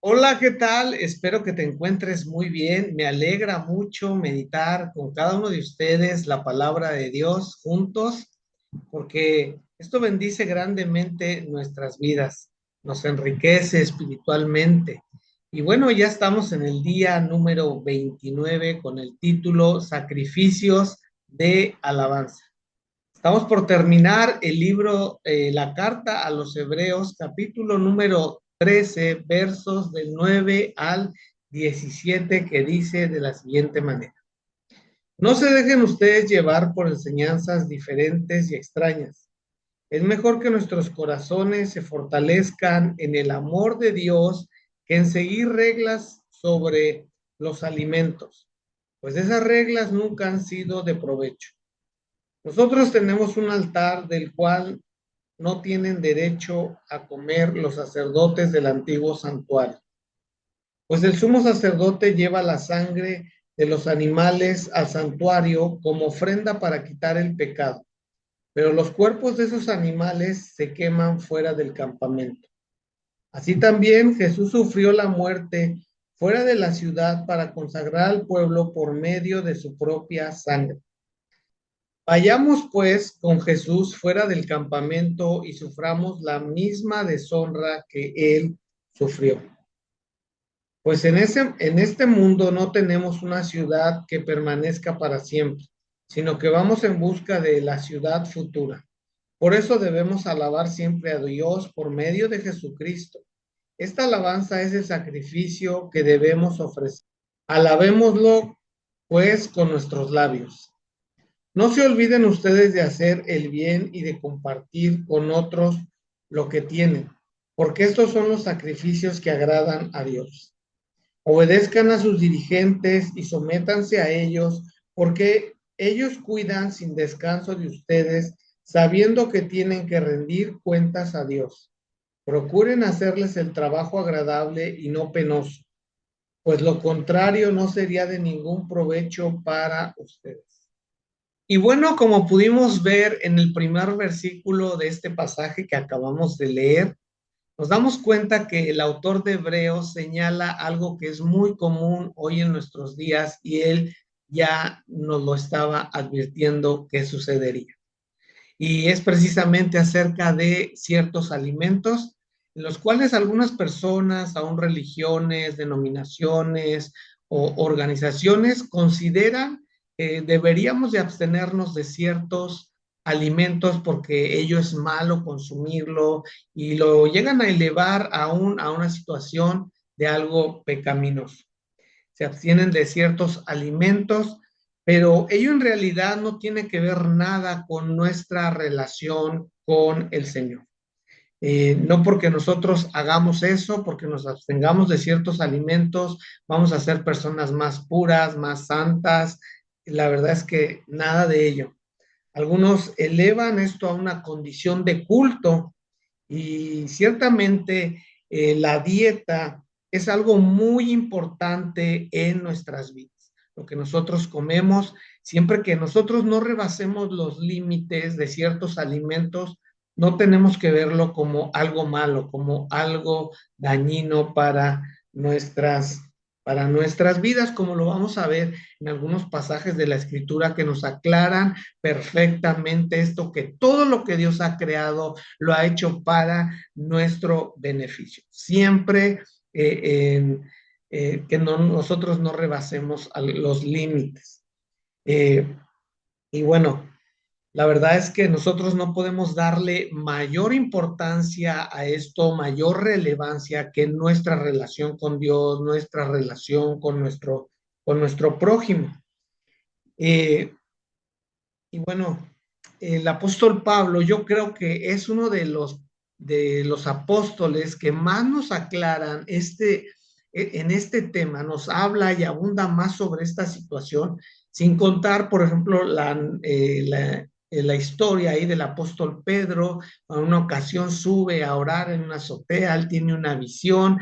Hola, ¿qué tal? Espero que te encuentres muy bien. Me alegra mucho meditar con cada uno de ustedes la palabra de Dios juntos, porque esto bendice grandemente nuestras vidas, nos enriquece espiritualmente. Y bueno, ya estamos en el día número 29 con el título Sacrificios de Alabanza. Estamos por terminar el libro, la carta a los Hebreos, capítulo número 13, versos del 9 al 17, que dice de la siguiente manera. No se dejen ustedes llevar por enseñanzas diferentes y extrañas. Es mejor que nuestros corazones se fortalezcan en el amor de Dios que en seguir reglas sobre los alimentos, pues esas reglas nunca han sido de provecho. Nosotros tenemos un altar del cual no tienen derecho a comer los sacerdotes del antiguo santuario, pues el sumo sacerdote lleva la sangre de los animales al santuario como ofrenda para quitar el pecado, pero los cuerpos de esos animales se queman fuera del campamento. Así también Jesús sufrió la muerte fuera de la ciudad para consagrar al pueblo por medio de su propia sangre. Vayamos pues con Jesús fuera del campamento y suframos la misma deshonra que él sufrió. Pues en este mundo no tenemos una ciudad que permanezca para siempre, sino que vamos en busca de la ciudad futura. Por eso debemos alabar siempre a Dios por medio de Jesucristo. Esta alabanza es el sacrificio que debemos ofrecer. Alabémoslo pues con nuestros labios. No se olviden ustedes de hacer el bien y de compartir con otros lo que tienen, porque estos son los sacrificios que agradan a Dios. Obedezcan a sus dirigentes y sométanse a ellos, porque ellos cuidan sin descanso de ustedes, sabiendo que tienen que rendir cuentas a Dios. Procuren hacerles el trabajo agradable y no penoso, pues lo contrario no sería de ningún provecho para ustedes. Y bueno, como pudimos ver en el primer versículo de este pasaje que acabamos de leer, nos damos cuenta que el autor de Hebreos señala algo que es muy común hoy en nuestros días y él ya nos lo estaba advirtiendo que sucedería. Y es precisamente acerca de ciertos alimentos en los cuales algunas personas, aún religiones, denominaciones o organizaciones consideran que deberíamos de abstenernos de ciertos alimentos porque ello es malo consumirlo y lo llegan a elevar aún a una situación de algo pecaminoso. Se abstienen de ciertos alimentos, pero ello en realidad no tiene que ver nada con nuestra relación con el Señor. No porque nosotros hagamos eso, porque nos abstengamos de ciertos alimentos, vamos a ser personas más puras, más santas. La verdad es que nada de ello. Algunos elevan esto a una condición de culto y ciertamente la dieta es algo muy importante en nuestras vidas. Lo que nosotros comemos, siempre que nosotros no rebasemos los límites de ciertos alimentos, no tenemos que verlo como algo malo, como algo dañino nuestras, para nuestras vidas, como lo vamos a ver en algunos pasajes de la Escritura que nos aclaran perfectamente esto, que todo lo que Dios ha creado lo ha hecho para nuestro beneficio. Siempre que nosotros no rebasemos los límites. Y bueno, la verdad es que nosotros no podemos darle mayor importancia a esto, mayor relevancia que nuestra relación con Dios, nuestra relación con nuestro prójimo. Eh, y bueno, el apóstol Pablo, yo creo que es uno de los apóstoles que más nos aclaran en este tema, nos habla y abunda más sobre esta situación, sin contar, por ejemplo, la historia ahí del apóstol Pedro. En una ocasión sube a orar en una azotea, él tiene una visión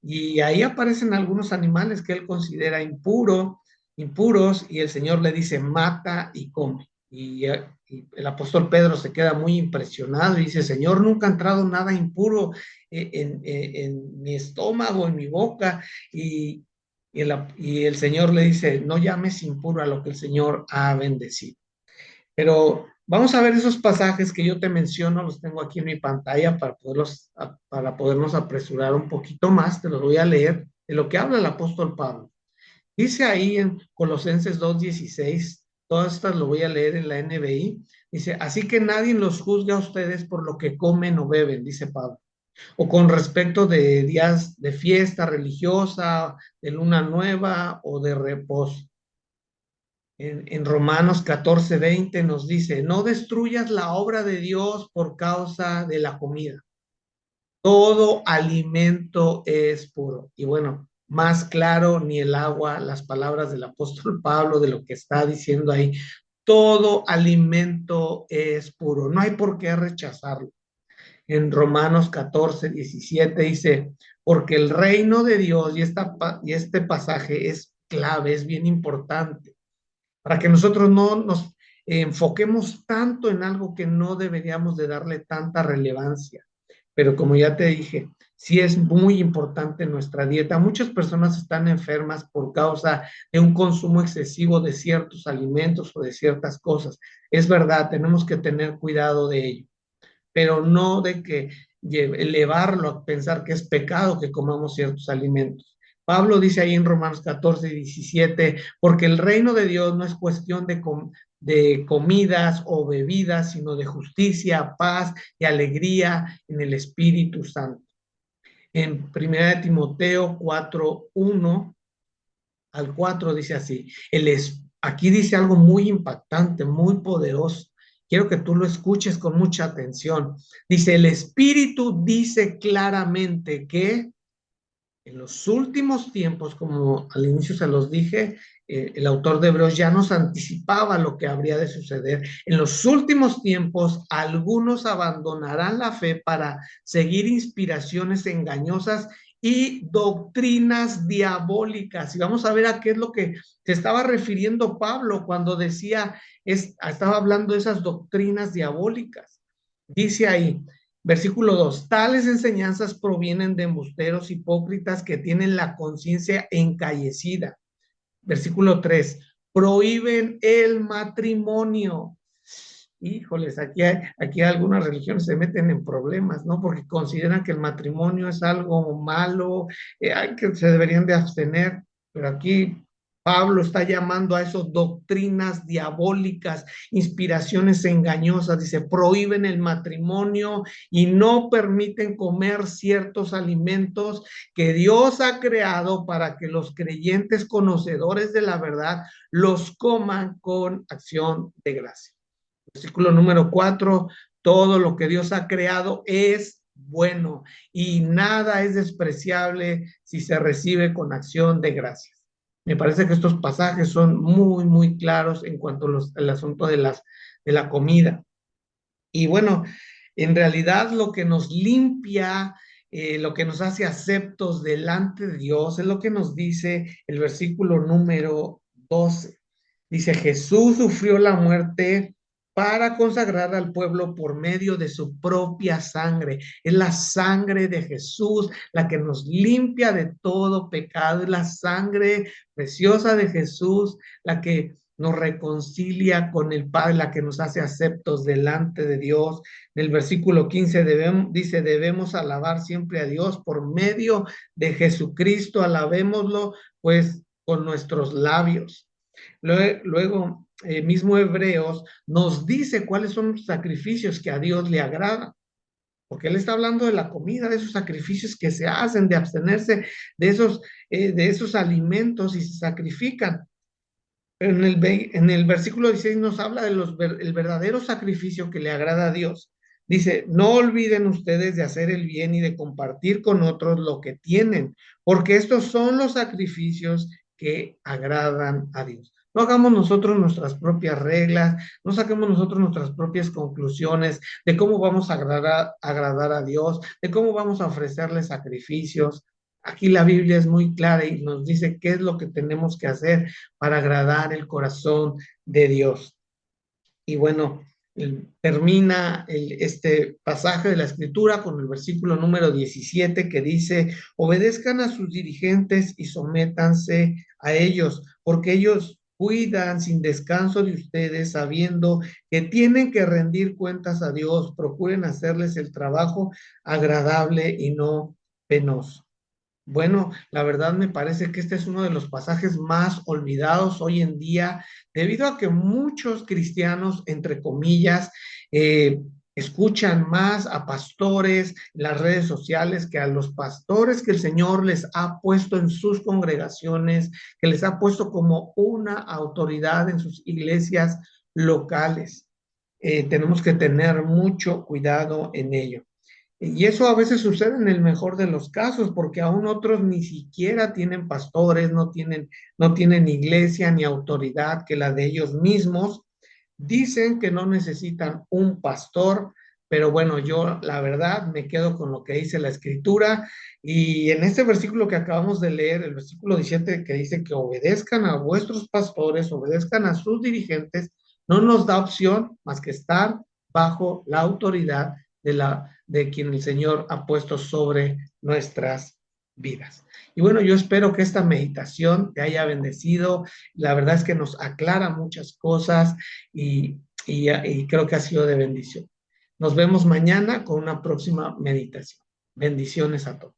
y ahí aparecen algunos animales que él considera impuros, y el Señor le dice, mata y come. Y el apóstol Pedro se queda muy impresionado y dice, Señor, nunca ha entrado nada impuro en mi estómago, en mi boca. Y el Señor le dice, no llames impuro a lo que el Señor ha bendecido. Pero vamos a ver esos pasajes que yo te menciono, los tengo aquí en mi pantalla para podernos apresurar un poquito más. Te los voy a leer de lo que habla el apóstol Pablo. Dice ahí en Colosenses 2:16, todas estas lo voy a leer en la NBI. Dice, así que nadie los juzgue a ustedes por lo que comen o beben, dice Pablo, o con respecto de días de fiesta religiosa, de luna nueva o de reposo. En Romanos 14:20 nos dice, no destruyas la obra de Dios por causa de la comida. Todo alimento es puro. Y bueno, más claro ni el agua, las palabras del apóstol Pablo de lo que está diciendo ahí. Todo alimento es puro. No hay por qué rechazarlo. En Romanos 14:17 dice, porque el reino de Dios, y este pasaje es clave, es bien importante para que nosotros no nos enfoquemos tanto en algo que no deberíamos de darle tanta relevancia. Pero como ya te dije, sí es muy importante nuestra dieta. Muchas personas están enfermas por causa de un consumo excesivo de ciertos alimentos o de ciertas cosas. Es verdad, tenemos que tener cuidado de ello, pero no de que elevarlo a pensar que es pecado que comamos ciertos alimentos. Pablo dice ahí en Romanos 14:17, porque el reino de Dios no es cuestión de comidas o bebidas, sino de justicia, paz y alegría en el Espíritu Santo. En 1 Timoteo 4:1 al 4 dice así, aquí dice algo muy impactante, muy poderoso. Quiero que tú lo escuches con mucha atención. Dice, el Espíritu dice claramente que en los últimos tiempos, como al inicio se los dije, el autor de Hebreos ya nos anticipaba lo que habría de suceder. En los últimos tiempos, algunos abandonarán la fe para seguir inspiraciones engañosas y doctrinas diabólicas. Y vamos a ver a qué es lo que se estaba refiriendo Pablo cuando decía, estaba hablando de esas doctrinas diabólicas. Dice ahí, versículo 2, tales enseñanzas provienen de embusteros hipócritas que tienen la conciencia encallecida. Versículo 3, prohíben el matrimonio. Híjoles, aquí algunas religiones se meten en problemas, ¿no? Porque consideran que el matrimonio es algo malo, que se deberían de abstener, pero aquí Pablo está llamando a eso doctrinas diabólicas, inspiraciones engañosas. Dice, prohíben el matrimonio y no permiten comer ciertos alimentos que Dios ha creado para que los creyentes conocedores de la verdad los coman con acción de gracia. Versículo número 4, todo lo que Dios ha creado es bueno y nada es despreciable si se recibe con acción de gracias. Me parece que estos pasajes son muy, muy claros en cuanto al asunto de la comida. Y bueno, en realidad lo que nos limpia, lo que nos hace aceptos delante de Dios, es lo que nos dice el versículo número 12. Dice, Jesús sufrió la muerte para consagrar al pueblo por medio de su propia sangre. Es la sangre de Jesús la que nos limpia de todo pecado. Es la sangre preciosa de Jesús la que nos reconcilia con el Padre, la que nos hace aceptos delante de Dios. En el versículo 15 dice, debemos alabar siempre a Dios por medio de Jesucristo, alabémoslo pues con nuestros labios. Luego mismo Hebreos nos dice cuáles son los sacrificios que a Dios le agradan, porque él está hablando de la comida, de esos sacrificios que se hacen, de abstenerse de esos alimentos y se sacrifican. Pero en el versículo 16 nos habla el verdadero sacrificio que le agrada a Dios. Dice, no olviden ustedes de hacer el bien y de compartir con otros lo que tienen, porque estos son los sacrificios que agradan a Dios. No hagamos nosotros nuestras propias reglas, no saquemos nosotros nuestras propias conclusiones de cómo vamos a agradar a Dios, de cómo vamos a ofrecerle sacrificios. Aquí la Biblia es muy clara y nos dice qué es lo que tenemos que hacer para agradar el corazón de Dios. Y bueno, termina este pasaje de la escritura con el versículo número 17 que dice, obedezcan a sus dirigentes y sométanse a ellos, porque ellos cuidan sin descanso de ustedes, sabiendo que tienen que rendir cuentas a Dios, procuren hacerles el trabajo agradable y no penoso. Bueno, la verdad me parece que este es uno de los pasajes más olvidados hoy en día, debido a que muchos cristianos, entre comillas, escuchan más a pastores en las redes sociales que a los pastores que el Señor les ha puesto en sus congregaciones, que les ha puesto como una autoridad en sus iglesias locales. Tenemos que tener mucho cuidado en ello. Y eso a veces sucede en el mejor de los casos, porque aún otros ni siquiera tienen pastores, no tienen iglesia ni autoridad que la de ellos mismos. Dicen que no necesitan un pastor, pero bueno, yo la verdad me quedo con lo que dice la escritura. Y en este versículo que acabamos de leer, el versículo 17 que dice que obedezcan a vuestros pastores, obedezcan a sus dirigentes, no nos da opción más que estar bajo la autoridad de quien el Señor ha puesto sobre nuestras vidas. Y bueno, yo espero que esta meditación te haya bendecido. La verdad es que nos aclara muchas cosas y creo que ha sido de bendición. Nos vemos mañana con una próxima meditación. Bendiciones a todos.